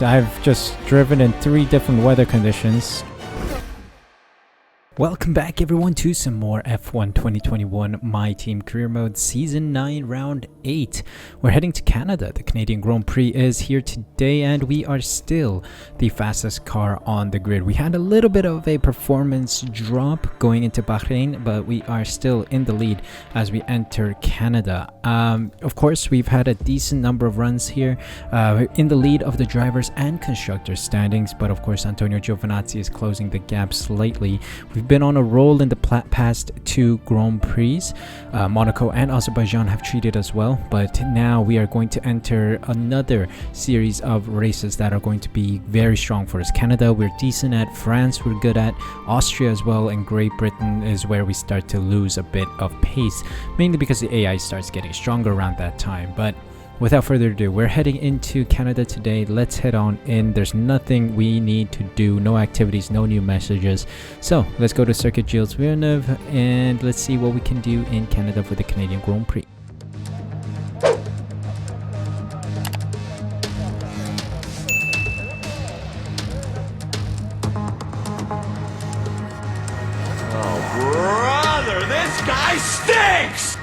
I've just driven in 3 different weather conditions. Welcome back everyone to some more F1 2021 My Team Career Mode Season 9 Round 8. We're heading to Canada. The Canadian Grand Prix is here today and we are still the fastest car on the grid. We had a little bit of a performance drop going into Bahrain, but we are still in the lead as we enter Canada. Of course, we've had a decent number of runs here in the lead of the drivers and constructors standings, but of course Antonio Giovinazzi is closing the gap slightly. We've been on a roll in the past 2 Grand Prix. Monaco and Azerbaijan have treated us well, but now we are going to enter another series of races that are going to be very strong for us. Canada, we're decent at. France, we're good at. Austria as well, and Great Britain is where we start to lose a bit of pace, mainly because the AI starts getting stronger around that time. But without further ado, we're heading into Canada today. Let's head on in. There's nothing we need to do, no activities, no new messages. So let's go to Circuit Gilles Villeneuve and let's see what we can do in Canada for the Canadian Grand Prix. Oh, brother, this guy stinks!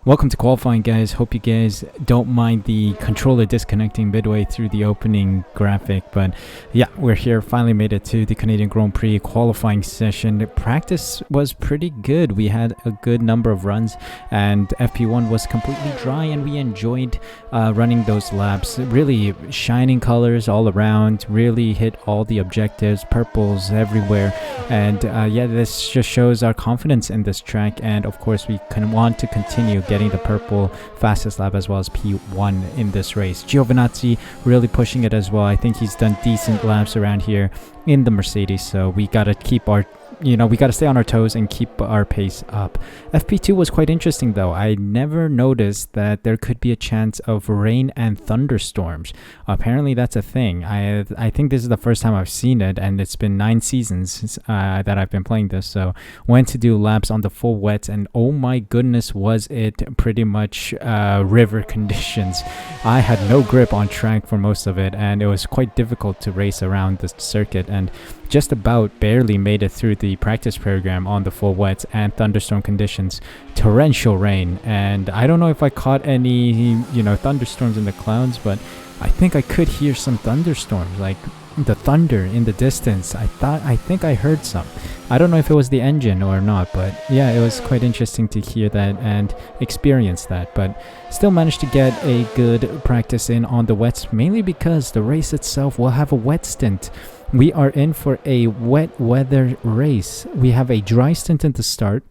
Welcome to qualifying, guys. Hope you guys don't mind the controller disconnecting midway through the opening graphic, but yeah, we're here. Finally made it to the Canadian Grand Prix qualifying session. The practice was pretty good. We had a good number of runs and FP1 was completely dry and we enjoyed running those laps. Really shining colors all around, really hit all the objectives, purples everywhere, and yeah, this just shows our confidence in this track, and of course we can want to continue getting the purple fastest lap as well as P1 in this race. Giovinazzi really pushing it as well. I think he's done decent laps around here in the Mercedes, so we gotta keep our we got to stay on our toes and keep our pace up. FP2 was quite interesting though. I never noticed that there could be a chance of rain and thunderstorms. Apparently that's a thing. I think this is the first time I've seen it, and it's been 9 seasons that I've been playing this. So went to do laps on the full wets, and oh my goodness, was it pretty much river conditions. I had no grip on track for most of it, and it was quite difficult to race around the circuit, and just about barely made it through the practice program on the full wets and thunderstorm conditions. Torrential rain, and I don't know if I caught any thunderstorms in the clouds, but I think I could hear some thunderstorms, like the thunder in the distance. I think I heard some. I don't know if it was the engine or not, but yeah, it was quite interesting to hear that and experience that, but still managed to get a good practice in on the wets, mainly because the race itself will have a wet stint. We are in for a wet weather race. We have a dry stint at the start,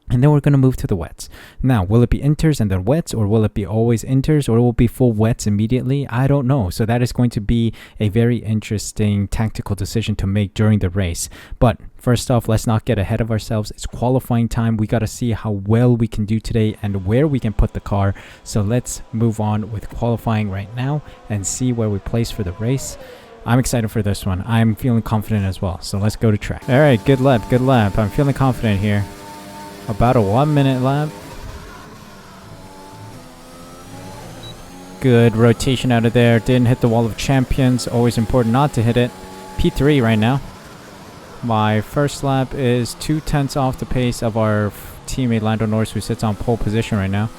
and then we're going to move to the wets. Now, will it be inters and then wets, or will it be always inters, or will it be full wets immediately? I don't know. So that is going to be a very interesting tactical decision to make during the race. But first off, let's not get ahead of ourselves. It's qualifying time. We got to see how well we can do today and where we can put the car. So let's move on with qualifying right now and see where we place for the race. I'm excited for this one. I'm feeling confident as well. So let's go to track. All right, good lap. I'm feeling confident here. About a 1-minute lap. Good rotation out of there. Didn't hit the wall of champions. Always important not to hit it. P3 right now. My first lap is 2/10 off the pace of our teammate Lando Norris, who sits on pole position right now.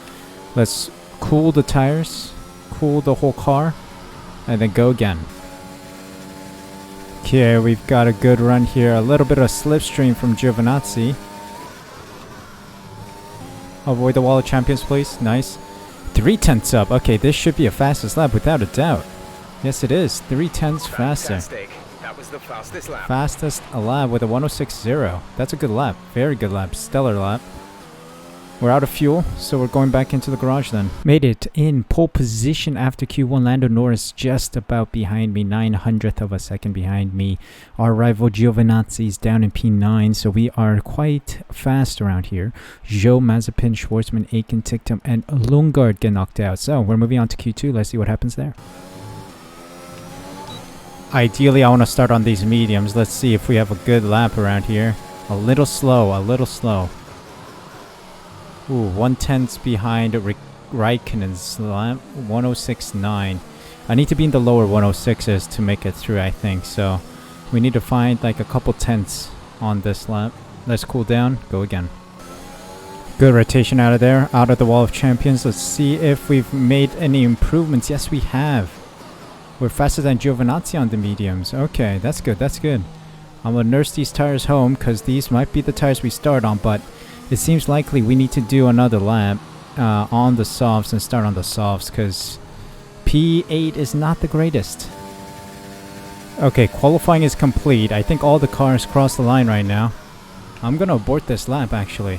Let's cool the tires, cool the whole car, and then go again. Okay, we've got a good run here. A little bit of slipstream from Giovinazzi. Avoid the wall of champions, please. Nice. 3/10 up. Okay, this should be a fastest lap without a doubt. Yes, it is. 3/10 faster. That was the fastest lap. Fastest lap with a 106.0. That's a good lap. Very good lap. Stellar lap. We're out of fuel, so we're going back into the garage then. Made it in pole position after Q1. Lando Norris just about behind me, 900th of a second behind me. Our rival Giovinazzi is down in P9, so we are quite fast around here. Zhou, Mazepin, Schwartzman, Aiken, Ticktum, and Lundgaard get knocked out. So we're moving on to Q2. Let's see what happens there. Ideally, I want to start on these mediums. Let's see if we have a good lap around here. A little slow. Ooh, 1/10 behind Raikkonen's lap, 106.9. I need to be in the lower 106s to make it through, I think. So we need to find like a couple tenths on this lap. Let's cool down, go again. Good rotation out of there, out of the wall of champions. Let's see if we've made any improvements. Yes, we have. We're faster than Giovinazzi on the mediums. Okay, that's good, that's good. I'm gonna nurse these tires home because these might be the tires we start on, but it seems likely we need to do another lap on the softs and start on the softs because P8 is not the greatest. Okay, qualifying is complete. I think all the cars crossed the line right now. I'm gonna abort this lap actually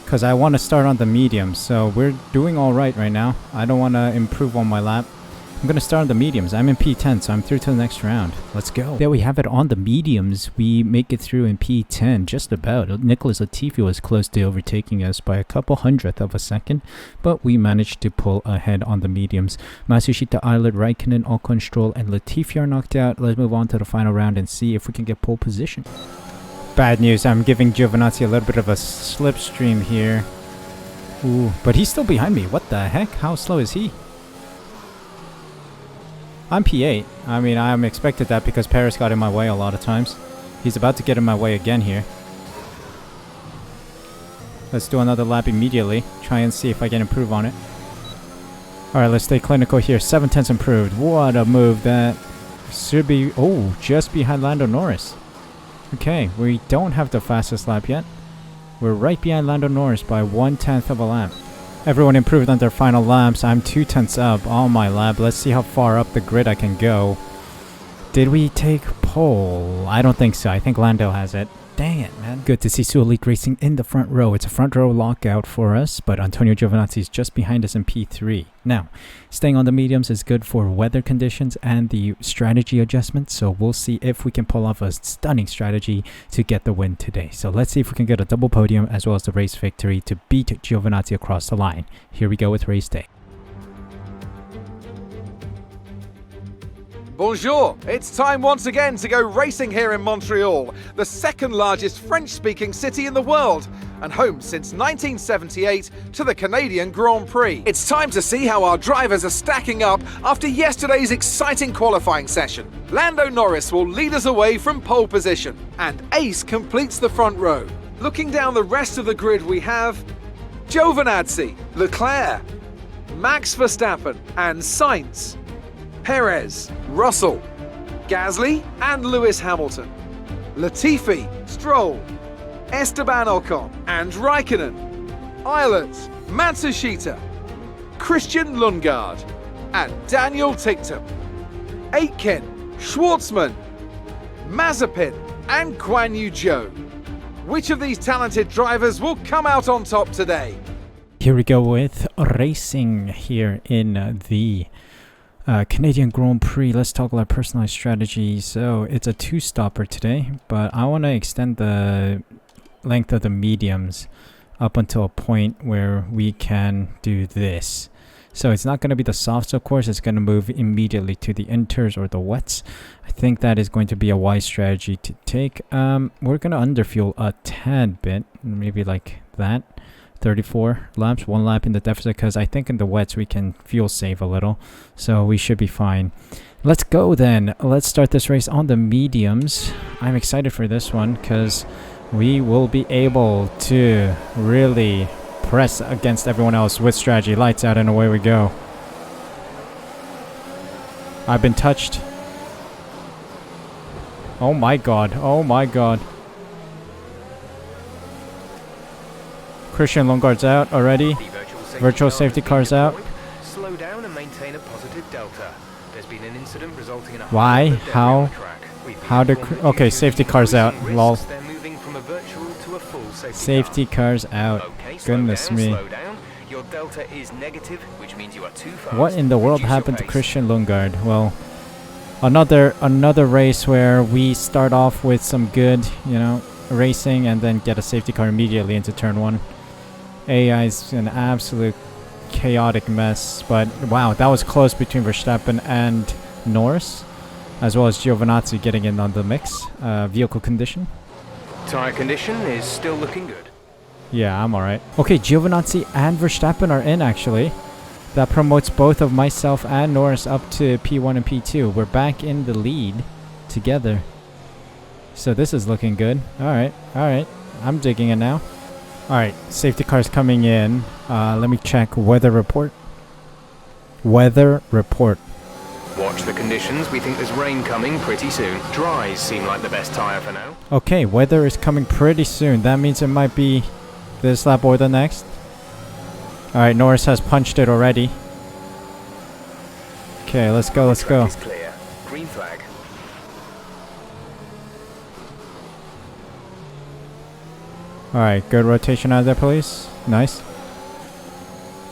because I want to start on the mediums. So we're doing all right now. I don't want to improve on my lap. I'm going to start on the mediums. I'm in P10, so I'm through to the next round. Let's go. There we have it on the mediums. We make it through in P10, just about. Nicholas Latifi was close to overtaking us by a couple hundredth of a second, but we managed to pull ahead on the mediums. Matsushita, Eilert, Raikkonen, Ocon, Stroll, and Latifi are knocked out. Let's move on to the final round and see if we can get pole position. Bad news. I'm giving Giovinazzi a little bit of a slipstream here. Ooh, but he's still behind me. What the heck? How slow is he? I'm P8. I mean, I'm expected that because Paris got in my way a lot of times. He's about to get in my way again here. Let's do another lap immediately. Try and see if I can improve on it. Alright, let's stay clinical here. 7 tenths improved. What a move. That should be... Oh, just behind Lando Norris. Okay, we don't have the fastest lap yet. We're right behind Lando Norris by 1/10 of a lap. Everyone improved on their final laps. I'm 2 tenths up on my lap. Let's see how far up the grid I can go. Did we take pole? I don't think so. I think Lando has it. Dang it, man. Good to see Suh Elite Racing in the front row. It's a front row lockout for us, but Antonio Giovinazzi is just behind us in P3. Now, staying on the mediums is good for weather conditions and the strategy adjustments, so we'll see if we can pull off a stunning strategy to get the win today. So let's see if we can get a double podium as well as the race victory to beat Giovinazzi across the line. Here we go with race day. Bonjour! It's time once again to go racing here in Montreal, the second largest French-speaking city in the world, and home since 1978 to the Canadian Grand Prix. It's time to see how our drivers are stacking up after yesterday's exciting qualifying session. Lando Norris will lead us away from pole position, and Ace completes the front row. Looking down the rest of the grid we have Giovinazzi, Leclerc, Max Verstappen and Sainz, Perez, Russell, Gasly and Lewis Hamilton, Latifi, Stroll, Esteban Ocon and Raikkonen, Eilert, Matsushita, Christian Lundgaard and Daniel Ticktum, Aitken, Schwartzman, Mazepin and Guan Yu Zhou. Which of these talented drivers will come out on top today? Here we go with racing here in the Canadian Grand Prix. Let's talk about personalized strategy. So it's a 2-stopper today, but I want to extend the length of the mediums up until a point where we can do this. So it's not going to be the softs, of course. It's going to move immediately to the inters or the wets. I think that is going to be a wise strategy to take. We're going to underfuel a tad bit, maybe like that. 34 laps, 1 lap in the deficit, because I think in the wets we can fuel save a little, so we should be fine. Let's go then. Let's start this race on the mediums. I'm excited for this one because we will be able to really press against everyone else with strategy. Lights out and away we go. I've been touched. Oh my god, oh my god. Christian Lundgaard's out already. Virtual safety car's out. Slow down and maintain a positive delta. There's been an incident resulting in a Why? How did... Okay, safety car's out. Lol. They're moving from a virtual to a full Safety car's out. Okay, Goodness me. slow down. Your delta is negative, which means you are too fast. What in the world Reduce your happened to pace. Christian Lundgaard? Well, another race where we start off with some good, racing and then get a safety car immediately into turn 1. AI is an absolute chaotic mess, but wow, that was close between Verstappen and Norris, as well as Giovinazzi getting in on the mix. Vehicle condition. Tire condition is still looking good. Yeah, I'm alright. Okay, Giovinazzi and Verstappen are in actually. That promotes both of myself and Norris up to P1 and P2. We're back in the lead together. So this is looking good. Alright, alright. I'm digging it now. Alright, safety cars coming in. Let me check weather report. Weather report. Watch the conditions. We think there's rain coming pretty soon. Dries seem like the best tyre for now. Okay, weather is coming pretty soon. That means it might be this lap or the next. Alright, Norris has punched it already. Okay, let's go, let's go. Track is clear. Green flag. Alright, good rotation out of there, please. Nice.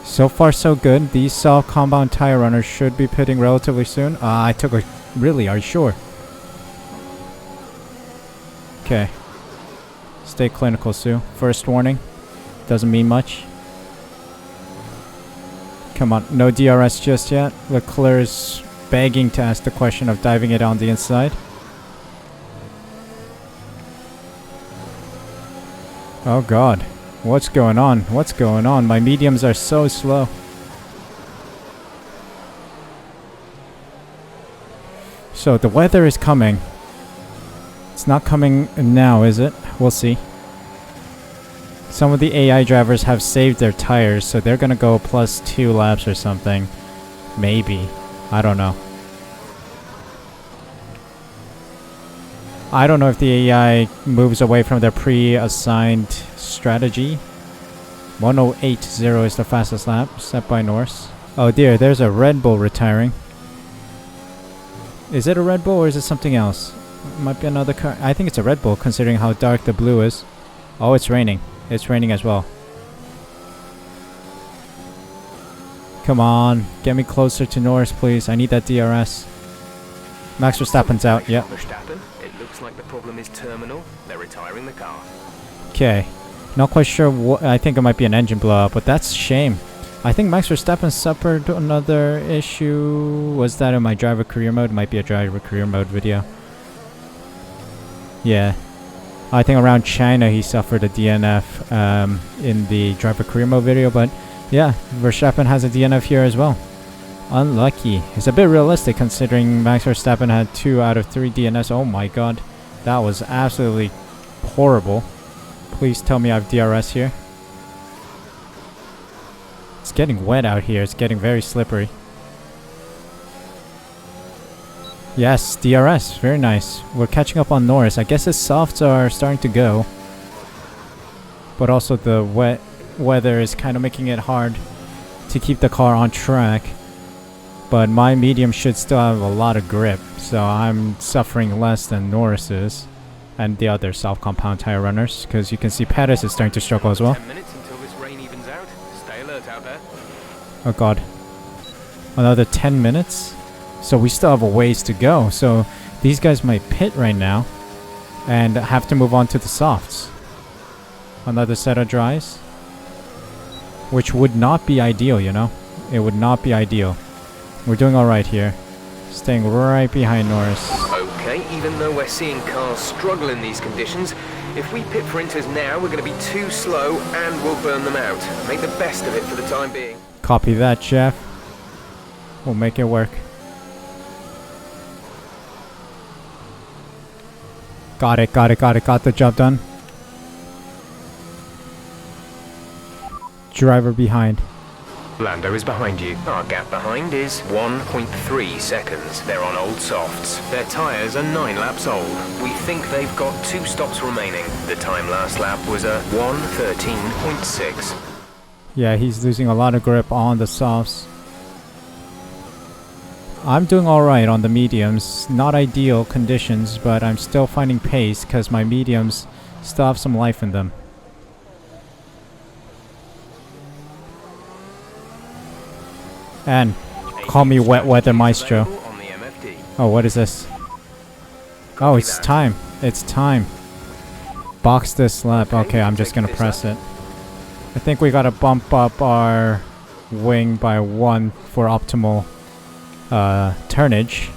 So far, so good. These soft compound tire runners should be pitting relatively soon. I took a... Really? Are you sure? Okay. Stay clinical, Suh. First warning. Doesn't mean much. Come on. No DRS just yet. Leclerc is begging to ask the question of diving it on the inside. Oh god. What's going on? What's going on? My mediums are so slow. So the weather is coming. It's not coming now, is it? We'll see. Some of the AI drivers have saved their tires, so they're gonna go +2 laps or something. Maybe. I don't know. I don't know if the AI moves away from their pre-assigned strategy. 1080 is the fastest lap, set by Norris. Oh dear, there's a Red Bull retiring. Is it a Red Bull or is it something else? It might be another car. I think it's a Red Bull considering how dark the blue is. Oh, it's raining. It's raining as well. Come on, get me closer to Norris, please. I need that DRS. Max Verstappen's out, yep. Verstappen. It looks like the problem is terminal. They're retiring the car. Okay. Not quite sure what... I think it might be an engine blowout, but that's a shame. I think Max Verstappen suffered another issue. Was that in my driver career mode? It might be a driver career mode video. Yeah. I think around China he suffered a DNF in the driver career mode video, but yeah, Verstappen has a DNF here as well. Unlucky. It's a bit realistic considering Max Verstappen had 2 out of 3 DNFs. Oh my god. That was absolutely horrible. Please tell me I have DRS here. It's getting wet out here. It's getting very slippery. Yes, DRS. Very nice. We're catching up on Norris. I guess his softs are starting to go. But also the wet weather is kind of making it hard to keep the car on track. But my medium should still have a lot of grip. So I'm suffering less than Norris is. And the other soft compound tire runners. Because you can see Pettis is starting to struggle as well. 10 minutes until this rain evens out. Stay alert out there. Oh god. Another 10 minutes? So we still have a ways to go. So these guys might pit right now. And have to move on to the softs. Another set of dries. Which would not be ideal, you know? It would not be ideal. We're doing alright here. Staying right behind Norris. Okay, even though we're seeing cars struggle in these conditions, if we pit for inters now, we're going to be too slow and we'll burn them out. Make the best of it for the time being. Copy that, Jeff. We'll make it work. Got it, got it, got it. Got the job done. Driver behind. Lando is behind you. Our gap behind is 1.3 seconds. They're on old softs. Their tyres are 9 laps old. We think they've got 2 stops remaining. The time last lap was a 1:13.6. Yeah, he's losing a lot of grip on the softs. I'm doing alright on the mediums. Not ideal conditions, but I'm still finding pace because my mediums still have some life in them. And call me Wet Weather Maestro. Oh, what is this? Oh, it's time. It's time. Box this lap. Okay, I'm just gonna press it. I think we gotta bump up our wing by 1 for optimal turnage.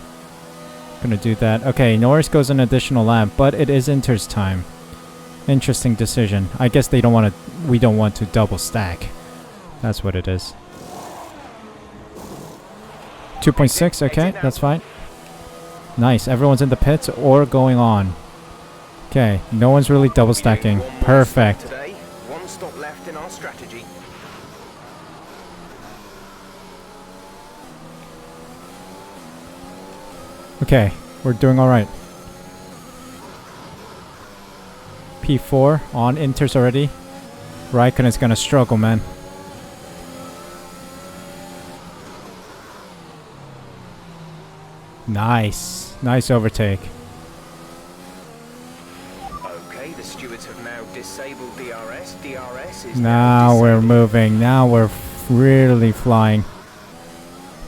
Gonna do that. Okay, Norris goes an additional lap, but it is Inter's time. Interesting decision. I guess they don't want to. We don't want to double stack. That's what it is. 2.6, okay, that's fine. Nice, everyone's in the pits or going on. Okay, no one's really double stacking. Perfect. Today, one stop left in our strategy. Okay, we're doing alright. P4 on inters already. Raikkonen's gonna struggle, man. Nice. Nice overtake. Okay, the stewards have now disabled DRS. DRS is Now we're moving. Now we're really flying.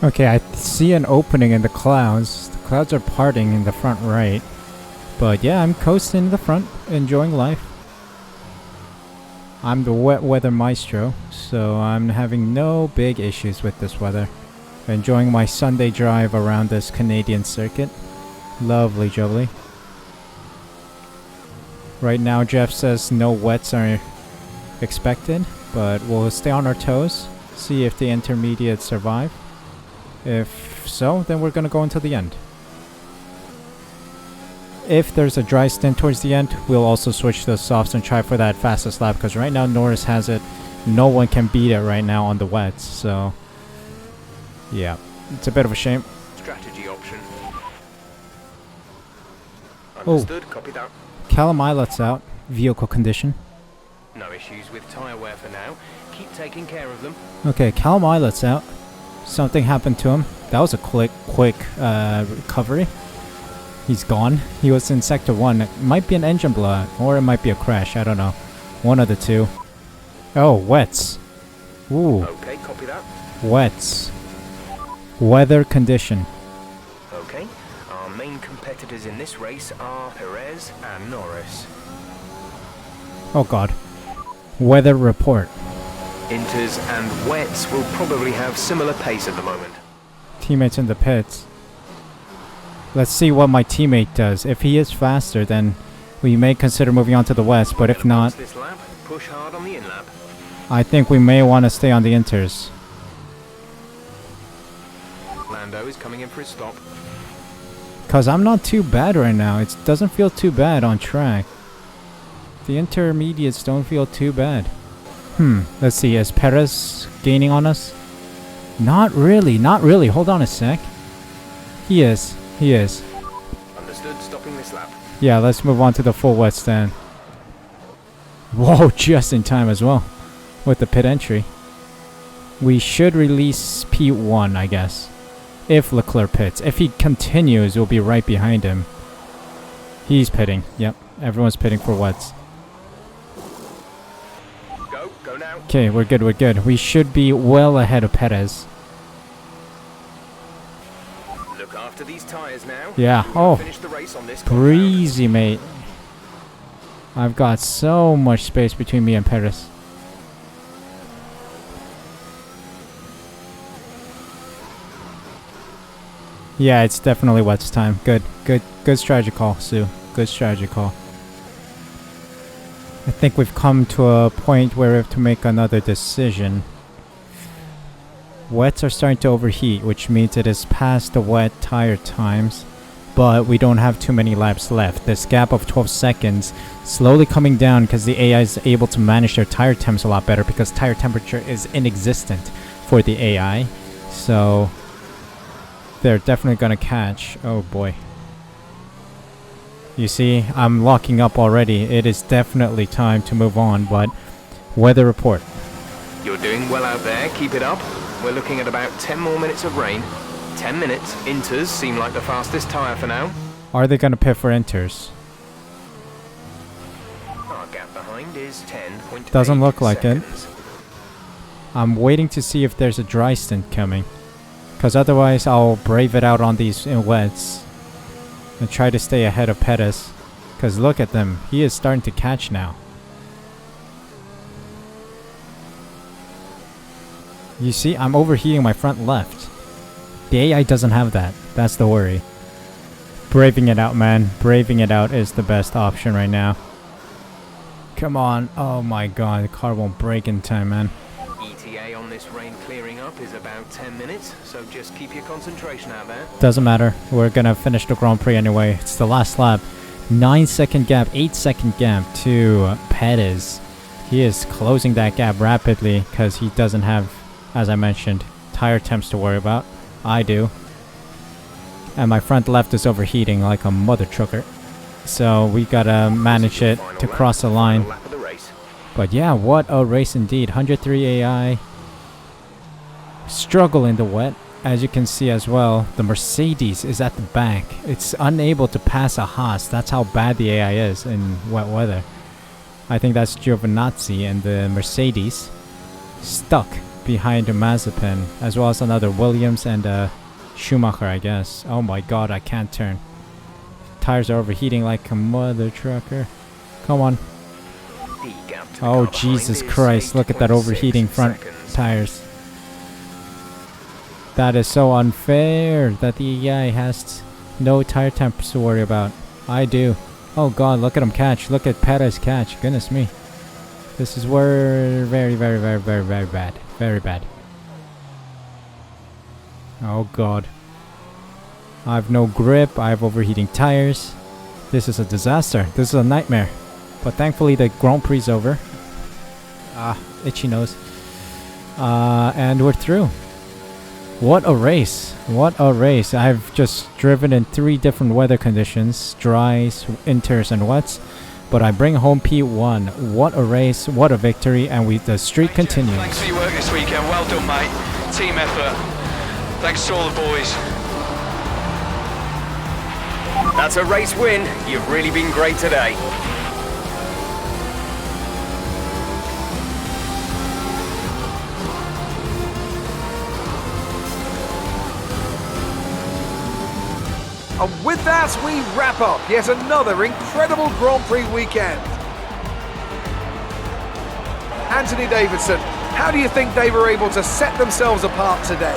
Okay, I see an opening in the clouds. The clouds are parting in the front right. But yeah, I'm coasting in the front, enjoying life. I'm the wet weather maestro, so I'm having no big issues with this weather. Enjoying my Sunday drive around this Canadian circuit. Lovely jubbly. Right now Jeff says no wets are expected, but we'll stay on our toes, see if the intermediates survive. If so, then we're gonna go until the end. If there's a dry stint towards the end, we'll also switch to the softs and try for that fastest lap, because right now Norris has it. No one can beat it right now on the wets, so yeah, it's a bit of a shame. strategy option. Oh. Understood, copy that. Callum Ilet's out, vehicle condition. No issues with tyre wear for now. Keep taking care of them. Okay, Callum Ilet's out. Something happened to him. That was a quick recovery. He's gone. He was in sector 1. It might be an engine blowout, or it might be a crash. I don't know. One of the two. Oh, wets. Ooh, Okay, copy that. wets. Weather condition. Okay, our main competitors in this race are Perez and Norris. Oh god. Weather report. Inters and wets will probably have similar pace at the moment. Teammates in the pits. Let's see what my teammate does. If he is faster, then we may consider moving on to the west, but if not, This lap, push hard on the in-lap. I think we may want to stay on the inters. Lando is coming in for his stop. Because I'm not too bad right now. It doesn't feel too bad on track. The intermediates don't feel too bad. Let's see. Is Perez gaining on us? Not really. Not really. Hold on a sec. He is. He is. Understood, stopping this lap. Yeah, let's move on to the full wet stand. Whoa, just in time as well. With the pit entry. We should release P1, I guess. If Leclerc pits. If he continues, we'll be right behind him. He's pitting. Yep, everyone's pitting for wets. Go now. Okay, we're good, we're good. We should be well ahead of Perez. Look after these tyres now. Yeah, We're gonna oh, finish the race on this compound. breezy, mate. I've got so much space between me and Perez. Yeah, it's definitely wets time. Good strategy call, Sue. Good strategy call. I think we've come to a point where we have to make another decision. Wets are starting to overheat, which means it is past the wet tire times, but we don't have too many laps left. This gap of 12 seconds slowly coming down because the AI is able to manage their tire temps a lot better because tire temperature is inexistent for the AI. So they're definitely gonna catch. Oh boy. You see, I'm locking up already. It is definitely time to move on, but weather report. You're doing well out there, keep it up. We're looking at about 10 more minutes of rain. 10 minutes. Inters seem like the fastest tyre for now. Are they gonna pit for inters? Our gap behind is 10.8 Doesn't look like it. seconds. I'm waiting to see if there's a dry stint coming, because otherwise I'll brave it out on these wets and try to stay ahead of Perez, because look at them, he is starting to catch now. You see, I'm overheating my front left. The AI doesn't have that. That's the worry. Braving it out, man. Braving it out is the best option right now. Come on. Oh my god, the car won't break in time, man. ETA on this rain clearing up. up is about 10 minutes, so just keep your concentration out there. Doesn't matter. We're gonna finish the Grand Prix anyway. It's the last lap. 9-second gap, 8-second gap to Perez. He is closing that gap rapidly because he doesn't have, as I mentioned, tire temps to worry about. I do. And my front left is overheating like a mother trucker. So we gotta manage it to cross the line. But yeah, what a race indeed. 103 AI. Struggle in the wet. As you can see as well, the Mercedes is at the back. It's unable to pass a Haas. That's how bad the AI is in wet weather. I think that's Giovinazzi and the Mercedes stuck behind a Mazepin, as well as another Williams and a Schumacher, I guess. Oh my god, I can't turn. Tires are overheating like a mother trucker. Come on. Oh Jesus Christ, look at that overheating front tires. That is so unfair that the AI has no tire temps to worry about. I do. Oh god, look at him catch. Look at Perez catch. Goodness me. This is very bad. Very bad. Oh god. I have no grip. I have overheating tires. This is a disaster. This is a nightmare. But thankfully the Grand Prix is over. Itchy nose. And we're through. What a race. What a race. I've just driven in 3 different weather conditions. Dries, winters, and wets. But I bring home P1. What a race. What a victory. And the streak continues. Thanks for your work this weekend. Well done, mate. Team effort. Thanks to all the boys. That's a race win. You've really been great today. And with that, we wrap up yet another incredible Grand Prix weekend. Anthony Davidson, how do you think they were able to set themselves apart today?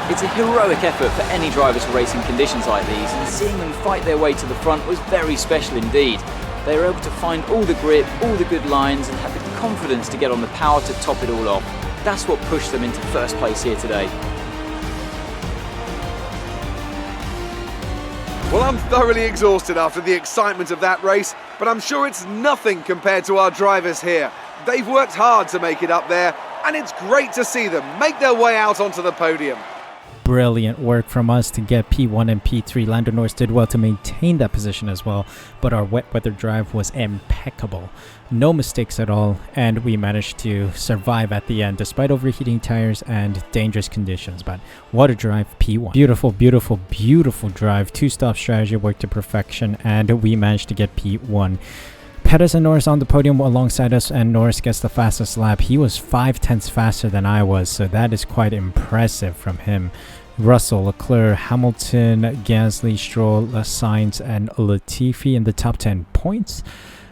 It's a heroic effort for any driver to race in conditions like these, and seeing them fight their way to the front was very special indeed. They were able to find all the grip, all the good lines, and had the confidence to get on the power to top it all off. That's what pushed them into first place here today. Well, I'm thoroughly exhausted after the excitement of that race, but I'm sure it's nothing compared to our drivers here. They've worked hard to make it up there, and it's great to see them make their way out onto the podium. Brilliant work from us to get P1 and P3. Lando Norris did well to maintain that position as well, but our wet weather drive was impeccable. No mistakes at all, and we managed to survive at the end despite overheating tires and dangerous conditions. But what a drive, P1. Beautiful, beautiful, beautiful drive. 2-stop strategy worked to perfection, and we managed to get P1. Perez and Norris on the podium alongside us, and Norris gets the fastest lap. He was 5/10 faster than I was, so that is quite impressive from him. Russell, Leclerc, Hamilton, Gasly, Stroll, Sainz, and Latifi in the top 10 points.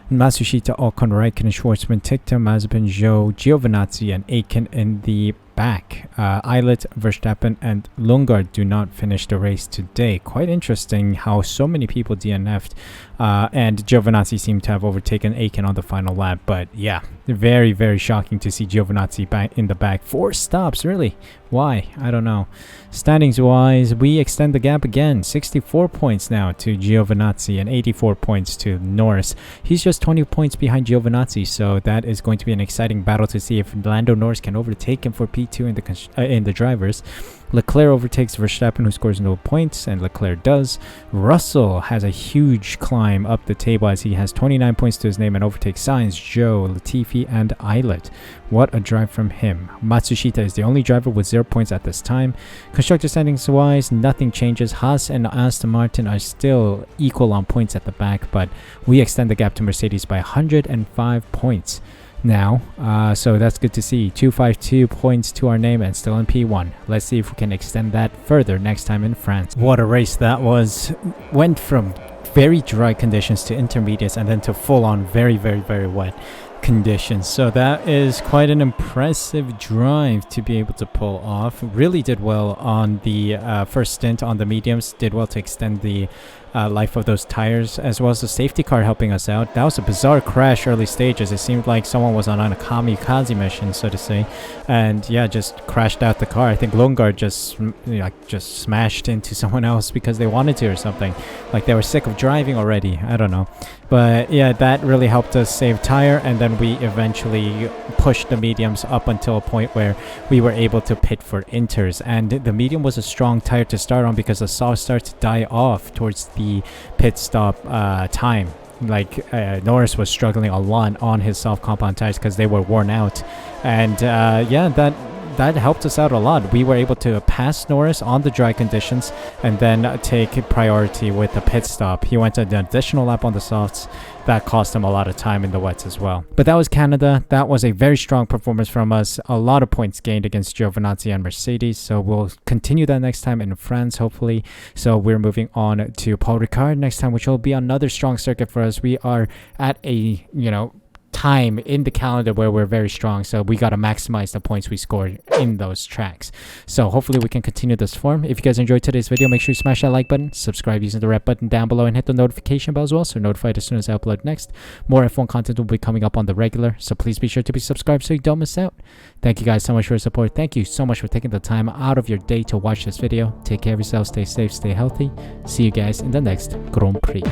Matsushita, Ocon, Raikkonen, Schwartzman, Ticktum, Mazepin, Zhou, Giovinazzi, and Aitken in the back. Eilert, Verstappen, and Lundgaard do not finish the race today. Quite interesting how so many people DNF'd, and Giovinazzi seemed to have overtaken Aitken on the final lap. But yeah, very, very shocking to see Giovinazzi back in the back. 4 stops, really? Why? I don't know. Standings wise, we extend the gap again. 64 points now to Giovinazzi and 84 points to Norris. He's just 20 points behind Giovinazzi, so that is going to be an exciting battle to see if Lando Norris can overtake him for P2 in the drivers. Leclerc overtakes Verstappen, who scores no points, and Leclerc does. Russell has a huge climb up the table as he has 29 points to his name and overtakes Sainz, Zhou, Latifi, and Eilert. What a drive from him. Matsushita is the only driver with 0 points at this time. Constructor standings wise, nothing changes. Haas and Aston Martin are still equal on points at the back, but we extend the gap to Mercedes by 105 points now, so that's good to see. 252 points to our name and still in P1. Let's see if we can extend that further next time in France. What a race that was. Went from very dry conditions to intermediates and then to full on very, very, very wet. conditions. So that is quite an impressive drive to be able to pull off. Really did well on the first stint on the mediums, did well to extend the life of those tires, as well as the safety car helping us out. That was a bizarre crash early stages. It seemed like someone was on a kamikaze mission, so to say, and yeah, just crashed out the car. I think Longard just smashed into someone else because they wanted to or something, like they were sick of driving already. I don't know, but yeah, that really helped us save tire, and then we eventually pushed the mediums up until a point where we were able to pit for inters, and the medium was a strong tire to start on because the soft started to die off towards the pit stop time. Like Norris was struggling a lot on his soft compound tires because they were worn out, and yeah, that helped us out a lot. We were able to pass Norris on the dry conditions and then take priority with the pit stop. He went an additional lap on the softs. That cost him a lot of time in the wets as well. But that was Canada. That was a very strong performance from us. A lot of points gained against Giovinazzi and Mercedes. So we'll continue that next time in France, hopefully. So we're moving on to Paul Ricard next time, which will be another strong circuit for us. We are at a, time in the calendar where we're very strong, so we got to maximize the points we scored in those tracks. So hopefully we can continue this form. If you guys enjoyed today's video, make sure you smash that like button, subscribe using the red button down below, and hit the notification bell as well, so you're notified as soon as I upload next. More F1 content will be coming up on the regular, so please be sure to be subscribed so you don't miss out. Thank you guys so much for your support. Thank you so much for taking the time out of your day to watch this video. Take care of yourselves, stay safe, stay healthy. See you guys in the next Grand Prix.